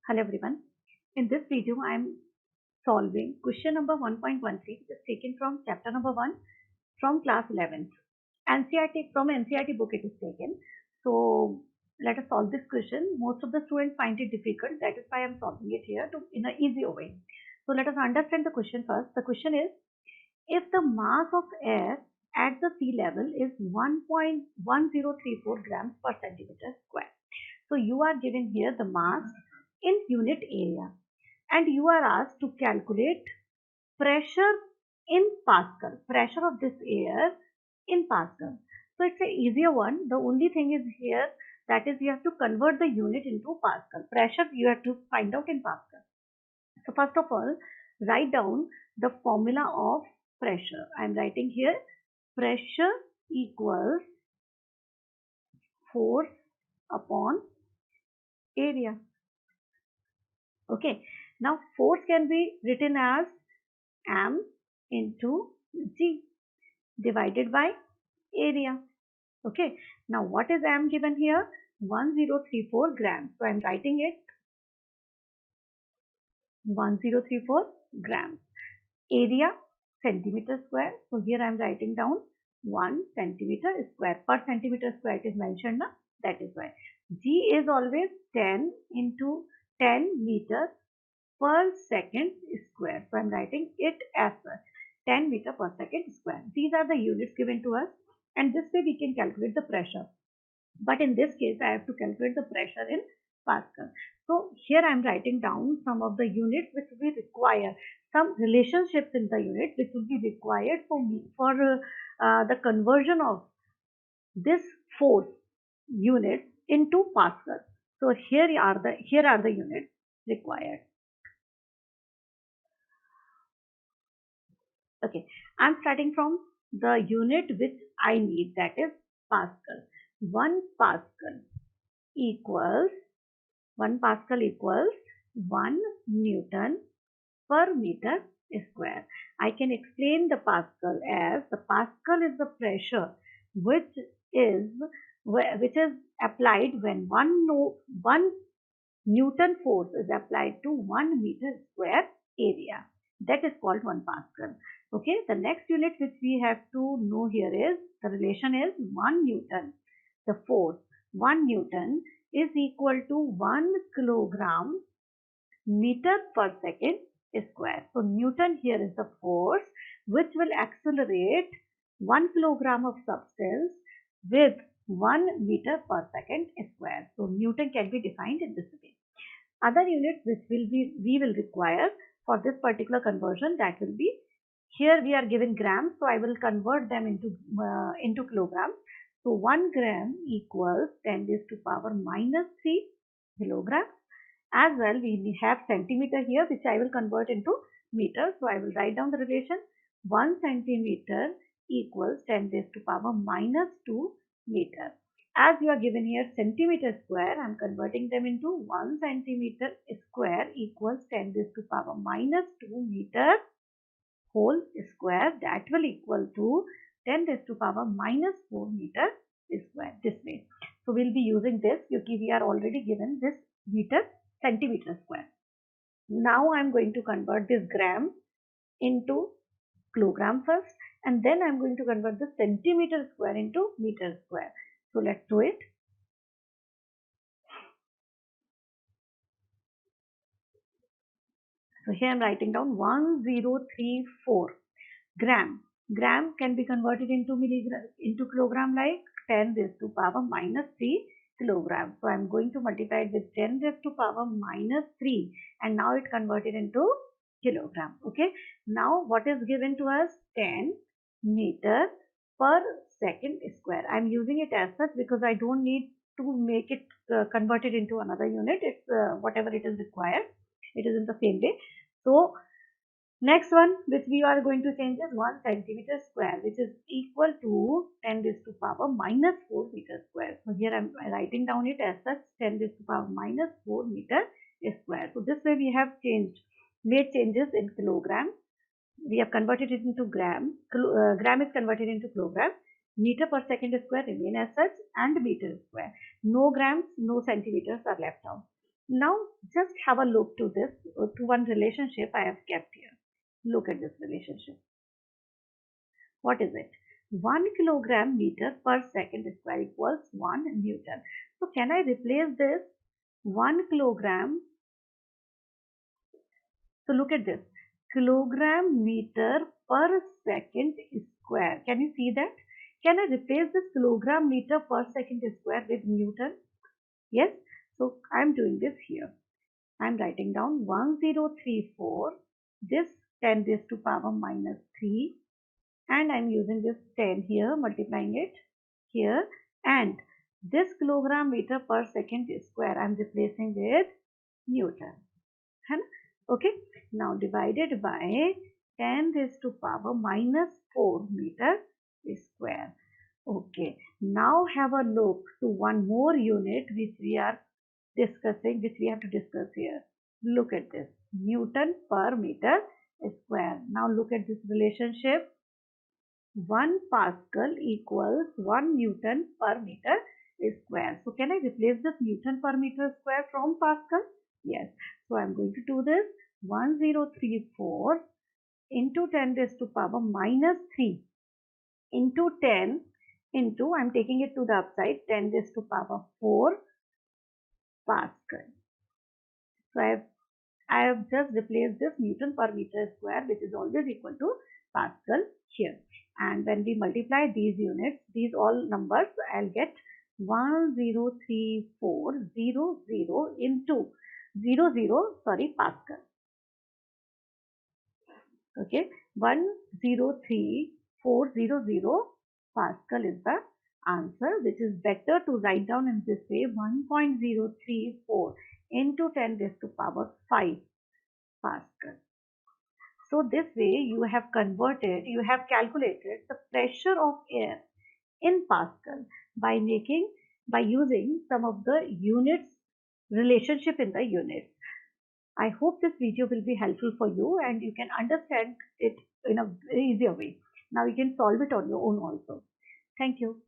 Hello everyone. In this video, I am solving question number 1.13, which is taken from chapter number 1 from class 11th. NCERT, from NCERT book it is taken. So let us solve this question. Most of the students find it difficult. That is why I am solving it here in an easier way. So let us understand the question first. The question is, if the mass of air at the sea level is 1.1034 grams per centimeter square. So you are given here the mass in unit area and you are asked to calculate pressure in Pascal, pressure of this air in Pascal. So it's an easier one. The only thing is here, that is you have to convert the unit into Pascal. Pressure you have to find out in Pascal. So first of all, write down the formula of pressure. I am writing here pressure equals force upon area. Okay, now force can be written as m into g divided by area. Okay, now what is m given here? 1034 grams. So I am writing it 1034 grams. Area centimeter square. So here I am writing down 1 centimeter square. Per centimeter square it is mentioned. That is why. G is always 10 into 10 meters per second square. So I am writing it as such, 10 meter per second square. These are the units given to us, and this way we can calculate the pressure. But in this case, I have to calculate the pressure in Pascal. So here I am writing down some of the units which we require, some relationships in the unit which will be required for me for the conversion of this force unit into Pascal. So here are the units required. Okay, I'm starting from the unit which I need, that is Pascal. 1 Pascal equals 1 Newton per meter square. I can explain the Pascal as the Pascal is the pressure which is applied when one Newton force is applied to 1 meter square area. That is called 1 Pascal. Okay, the next unit which we have to know here is, the relation is 1 Newton. The force 1 Newton is equal to 1 kilogram meter per second square. So Newton here is the force which will accelerate 1 kilogram of substance with 1 meter per second square. So Newton can be defined in this way. Other units which we will require for this particular conversion, that will be, here we are given grams, so I will convert them into kilograms. So 1 gram equals 10 raised to power minus 3 kilograms. As well, we have centimeter here, which I will convert into meter. So I will write down the relation. 1 centimeter equals 10 raised to power minus 2 meter. As you are given here centimeter square, I am converting them into 1 centimeter square equals 10 raised to power minus 2 meter whole square. That will equal to 10 raised to power minus 4 meter square, this way. So we'll be using this. We are already given this meter centimeter square. Now I'm going to convert this gram into kilogram first, and then I'm going to convert the centimeter square into meter square. So let's do it. So here I'm writing down 1034 gram. Gram can be converted into kilogram, like 10 raised to power minus 3 kilograms. So I'm going to multiply it with 10 raised to power minus 3, and now it converted into kilogram. Okay, now what is given to us? 10 meter per second square. I'm using it as such because I don't need to make it converted into another unit. It's whatever it is required, it is in the same way. So next one which we are going to change is 1 centimeter square, which is equal to 10 raised to power minus 4 meter square. So here I'm writing down it as such, 10 raised to power minus 4 meter square. So this way we have made changes in kilogram. We have converted it into gram. Gram is converted into kilogram. Meter per second square remain as such, and meter square. No grams, no centimeters are left out. Now just have a look to this, to one relationship I have kept here. Look at this relationship. What is it? 1 kilogram meter per second square equals 1 Newton. So can I replace this 1 kilogram? So look at this. Kilogram meter per second square. Can you see that? Can I replace this kilogram meter per second square with Newton? Yes. So I'm doing this here. I'm writing down 1034. This 10 raised to power minus 3. And I'm using this 10 here, multiplying it here, and this kilogram meter per second square I'm replacing with Newton. Okay, now divided by 10 raised to power minus 4 meter square. Okay, now have a look to one more unit which we are discussing, which we have to discuss here. Look at this, Newton per meter square. Now look at this relationship. 1 Pascal equals 1 Newton per meter square. So can I replace this Newton per meter square from Pascal? Yes. So I'm going to do this. 1034 into 10 raised to power minus 3 into 10 into, I'm taking it to the upside, 10 raised to power 4 Pascal. So I have just replaced this Newton per meter square, which is always equal to Pascal here. And when we multiply these units, these all numbers, I'll get 103,400 into 00, Pascal. Okay, 103,400 Pascal is the answer, which is better to write down in this way: 1.034 into 10 raised to power 5 Pascal. So this way you have calculated the pressure of air in Pascal by using some of the units relationship in the units. I hope this video will be helpful for you and you can understand it in a very easier way. Now you can solve it on your own also. Thank you.